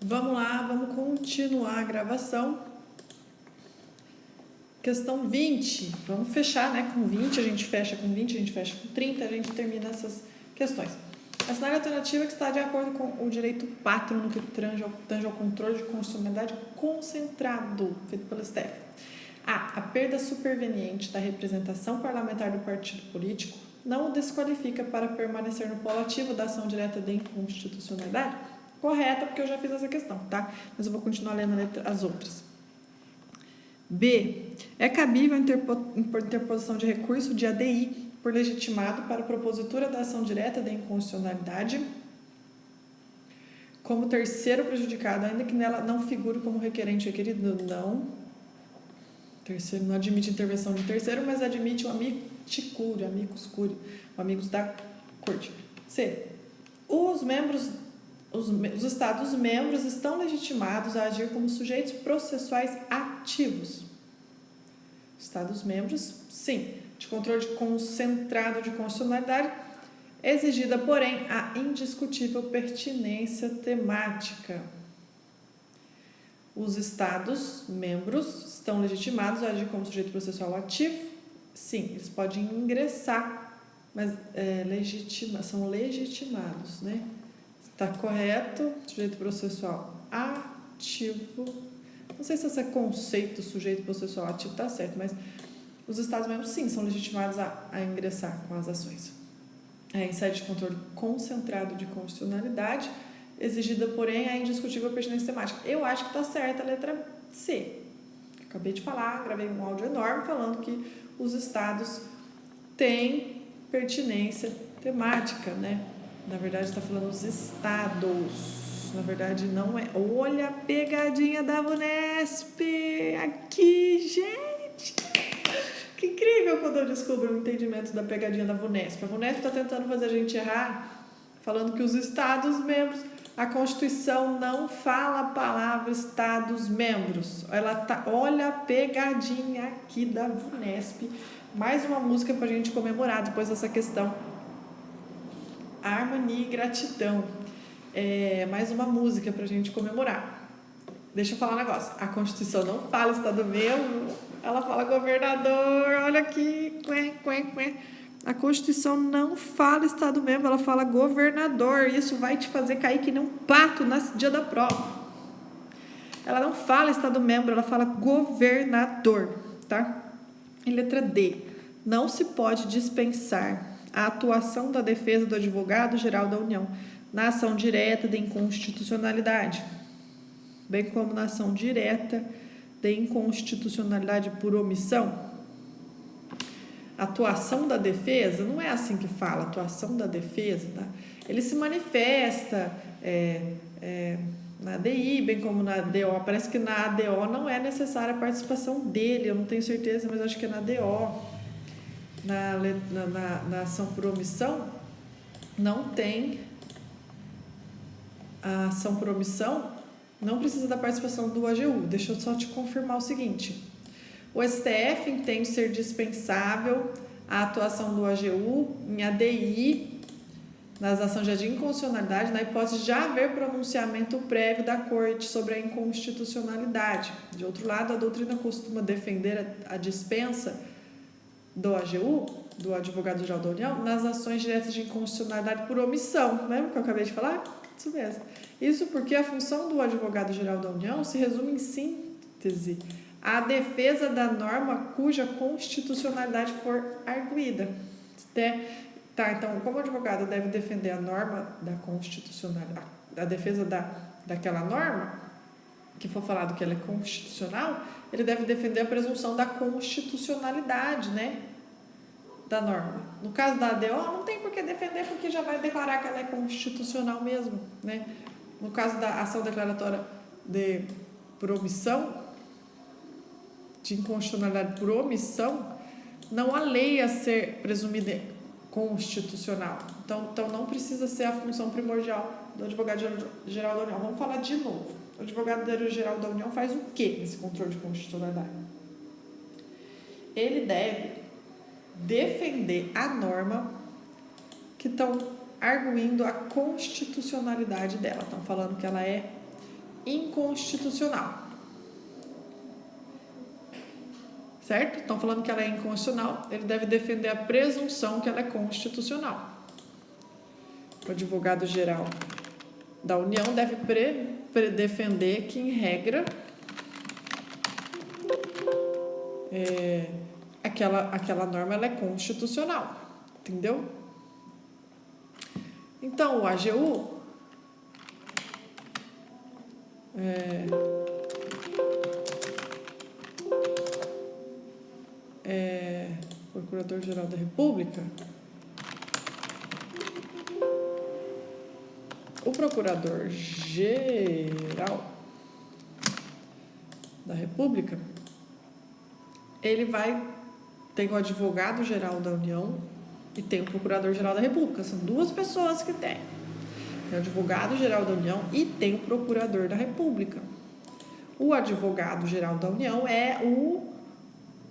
Vamos lá, vamos continuar a gravação. Questão 20. Vamos fechar, né? Com 20, a gente fecha com 20, a gente fecha com 30, a gente termina essas questões. A cenário alternativa que está de acordo com o direito pátrio no que tange ao controle de constitucionalidade concentrado, feito pelo STF. A perda superveniente da representação parlamentar do partido político não o desqualifica para permanecer no polo ativo da ação direta de inconstitucionalidade? Correta, porque eu já fiz essa questão, tá? Mas eu vou continuar lendo as outras. B. É cabível a interposição de recurso de ADI por legitimado para a propositura da ação direta de inconstitucionalidade como terceiro prejudicado, ainda que nela não figure como requerente requerido? Não. Terceiro não admite intervenção de terceiro, mas admite o amicus curiae, o amigos da corte. C. Os Estados-membros estão legitimados a agir como sujeitos processuais ativos. Estados-membros, sim, de controle concentrado de constitucionalidade, exigida, porém, a indiscutível pertinência temática. Os Estados-membros estão legitimados a agir como sujeito processual ativo? Sim, eles podem ingressar, mas são legitimados, né? Está correto? Sujeito processual ativo. Não sei se esse conceito sujeito processual ativo está certo, mas os Estados-membros, sim, são legitimados a ingressar com as ações. Em sede de controle concentrado de constitucionalidade, exigida, porém, a indiscutível pertinência temática. Eu acho que está certa a letra C. Acabei de falar, gravei um áudio enorme falando que os estados têm pertinência temática, né? Na verdade, está falando os estados. Na verdade, não é. Olha a pegadinha da VUNESP aqui, gente! Que incrível quando eu descubro o entendimento da pegadinha da VUNESP. A VUNESP está tentando fazer a gente errar, falando que os estados-membros... A Constituição não fala a palavra Estados-membros. Olha a pegadinha aqui da VUNESP. Mais uma música para a gente comemorar depois dessa questão. Harmonia e gratidão. Mais uma música para a gente comemorar. Deixa eu falar um negócio. A Constituição não fala Estado-membro, ela fala governador. Olha aqui. A Constituição não fala Estado-membro, ela fala governador. Isso vai te fazer cair que nem um pato no dia da prova. Ela não fala Estado-membro, ela fala governador, tá? E letra D. Não se pode dispensar a atuação da defesa do advogado-geral da União na ação direta de inconstitucionalidade, bem como na ação direta de inconstitucionalidade por omissão. Atuação da defesa, não é assim que fala, atuação da defesa, tá? Ele se manifesta na ADI, bem como na ADO. Parece que na ADO não é necessária a participação dele, eu não tenho certeza, mas acho que é na ADO. Na ação por omissão, não tem. A ação por omissão não precisa da participação do AGU. Deixa eu só te confirmar o seguinte. O STF entende ser dispensável a atuação do AGU em ADI nas ações de inconstitucionalidade, na hipótese de já haver pronunciamento prévio da Corte sobre a inconstitucionalidade. De outro lado, a doutrina costuma defender a dispensa do AGU, do Advogado-Geral da União, nas ações diretas de inconstitucionalidade por omissão. Lembra que eu acabei de falar? Isso mesmo. Isso porque a função do Advogado-Geral da União se resume em síntese a defesa da norma cuja constitucionalidade for arguida. Tá, então, como o advogado deve defender a norma da constitucionalidade, a defesa daquela norma, que for falado que ela é constitucional, ele deve defender a presunção da constitucionalidade, né, da norma. No caso da ADO, não tem por que defender, porque já vai declarar que ela é constitucional mesmo, né? No caso da ação declaratória por omissão, de inconstitucionalidade por omissão, não há lei a ser presumida constitucional. Então não precisa ser a função primordial do Advogado-Geral da União. Vamos falar de novo. O Advogado-Geral da União faz o quê nesse controle de constitucionalidade? Ele deve defender a norma que estão arguindo a constitucionalidade dela. Estão falando que ela é inconstitucional. Certo? Estão falando que ela é inconstitucional, ele deve defender a presunção que ela é constitucional. O advogado-geral da União deve defender que, em regra, aquela norma ela é constitucional. Entendeu? Então, o AGU Procurador-Geral da República, o Procurador-Geral da República, ele tem o Advogado-Geral da União e tem o Procurador-Geral da República. São duas pessoas que tem. Tem o Advogado-Geral da União e tem o Procurador da República. O Advogado-Geral da União é o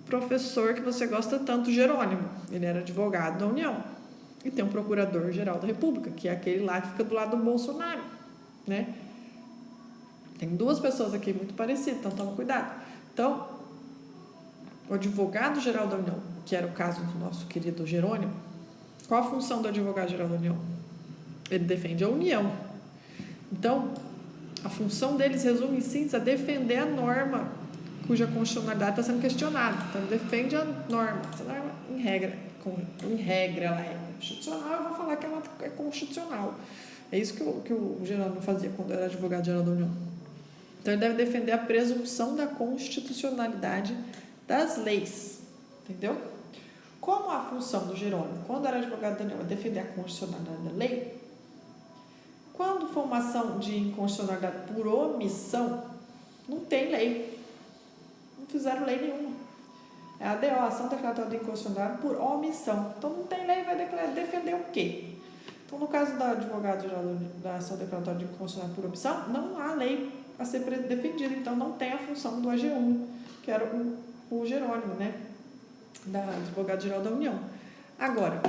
professor que você gosta tanto, Jerônimo. Ele era advogado da União. E tem o Procurador-Geral da República, que é aquele lá que fica do lado do Bolsonaro, né? Tem duas pessoas aqui muito parecidas, então toma cuidado. Então, o Advogado-Geral da União, que era o caso do nosso querido Jerônimo, qual a função do Advogado-Geral da União? Ele defende a União. Então, a função deles resume em síntese a defender a norma cuja constitucionalidade está sendo questionada. Então, ele defende a norma. Essa norma, em regra, ela é constitucional, eu vou falar que ela é constitucional. É isso que o Jerônimo fazia quando era advogado-geral da União. Então, ele deve defender a presunção da constitucionalidade das leis. Entendeu? Como a função do Jerônimo, quando era advogado da União, é defender a constitucionalidade da lei, quando for uma ação de inconstitucionalidade por omissão, não tem lei. Não fizeram lei nenhuma. É a ADO, ação declaratória de inconstitucionalidade por omissão. Então não tem lei, vai defender o quê? Então, no caso da advogado-geral da ação declaratória de inconstitucionalidade por omissão, não há lei a ser defendida. Então não tem a função do AGU, que era o Jerônimo, né? Da advogado-geral da União. Agora,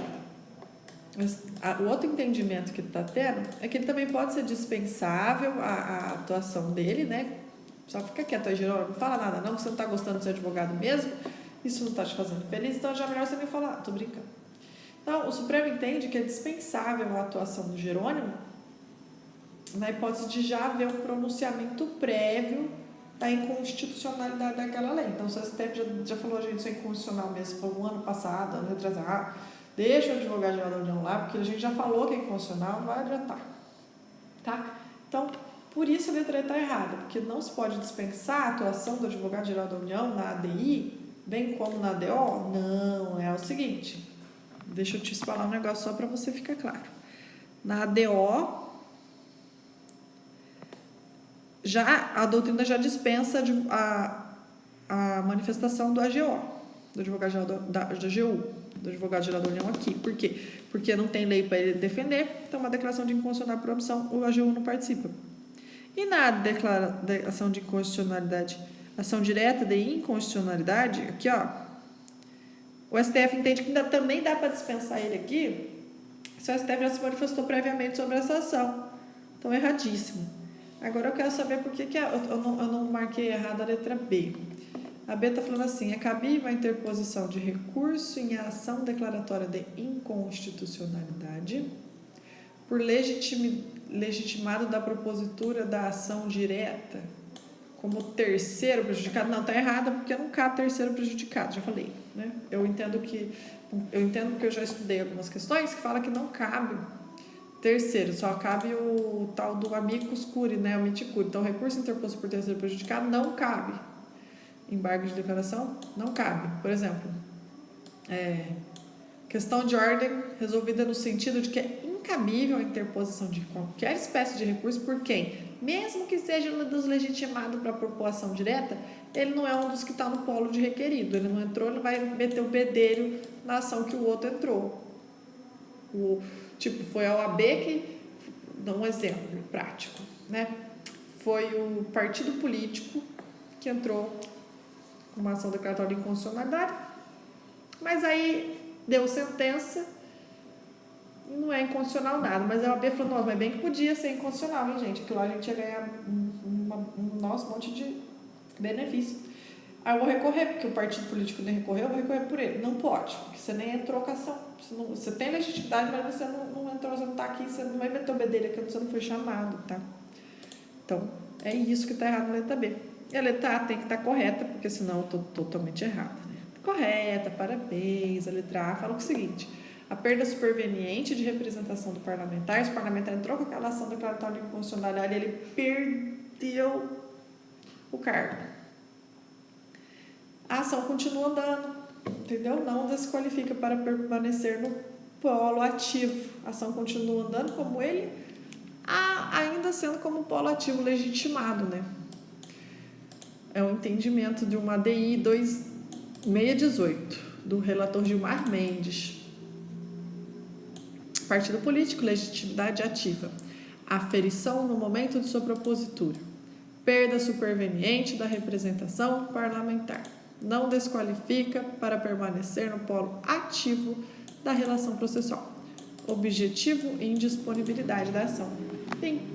o outro entendimento que está tendo é que ele também pode ser dispensável a atuação dele, né? Só fica quieto aí, Jerônimo, não fala nada não, que você não está gostando de ser advogado mesmo, isso não está te fazendo feliz, então já é melhor você me falar. Tô brincando. Então, o Supremo entende que é dispensável a atuação do Jerônimo na hipótese de já haver um pronunciamento prévio da inconstitucionalidade daquela lei. Então, o STF já falou, gente, isso é inconstitucional mesmo, foi um ano passado, ano retrasado, deixa o advogado-geral da União lá, porque a gente já falou que é inconstitucional, não vai adiantar. Tá? Então, por isso a letra E está errada, porque não se pode dispensar a atuação do advogado-geral da União na ADI, bem como na ADO. Não, é o seguinte, deixa eu te falar um negócio só para você ficar claro. Na ADO, a doutrina já dispensa a manifestação do AGO, do advogado-geral da AGU, do advogado-geral da União aqui. Por quê? Porque não tem lei para ele defender, então uma declaração de inconstitucionalidade por omissão, o AGU não participa. E na declaração de inconstitucionalidade, ação direta de inconstitucionalidade, aqui ó, o STF entende que também dá para dispensar ele aqui, se o STF já se manifestou previamente sobre essa ação. Então, erradíssimo. Agora eu quero saber por que eu não marquei errado a letra B. A B está falando assim, é cabível a interposição de recurso em ação declaratória de inconstitucionalidade por legitimado da propositura da ação direta como terceiro prejudicado. Não, está errada porque não cabe terceiro prejudicado, já falei, né? Eu entendo que eu já estudei algumas questões que falam que não cabe terceiro, só cabe o tal do amicus curiae, né? O miticuri. Então, recurso interposto por terceiro prejudicado não cabe. Embargo de declaração não cabe. Por exemplo, questão de ordem resolvida no sentido de que é incabível a interposição de qualquer espécie de recurso por quem, mesmo que seja deslegitimado para propor ação direta, ele não é um dos que está no polo de requerido. Ele não entrou, ele vai meter o bedelho na ação que o outro entrou. Foi a OAB que, dá um exemplo prático, né? Foi o partido político que entrou com uma ação declaratória de inconstitucionalidade, mas aí deu sentença e não é inconstitucional nada, mas a OAB falou, nossa, mas bem que podia ser inconstitucional, hein, gente? Aquilo lá a gente ia ganhar um um monte de benefício. Aí eu vou recorrer, porque o partido político nem recorreu, eu vou recorrer por ele. Não pode, porque você nem entrou com a ação. Você tem legitimidade, mas você não entrou, você não está aqui, você não vai meter o bedelho que você não foi chamado, tá? Então, é isso que está errado na letra B. E a letra A tem que estar correta, porque senão eu estou totalmente errada, né? Correta, parabéns. A letra A fala o seguinte: a perda superveniente de representação do parlamentar, se o parlamentar entrou com aquela ação declaratória de inconstitucionalidade, ele perdeu o cargo. A ação continua andando, entendeu? Não desqualifica para permanecer no polo ativo. A ação continua andando como ele, ainda sendo como polo ativo legitimado, né? É um entendimento de uma ADI 2618, do relator Gilmar Mendes. Partido político, legitimidade ativa. Aferição no momento de sua propositura. Perda superveniente da representação parlamentar. Não desqualifica para permanecer no polo ativo da relação processual. Objetivo e indisponibilidade da ação. Fim.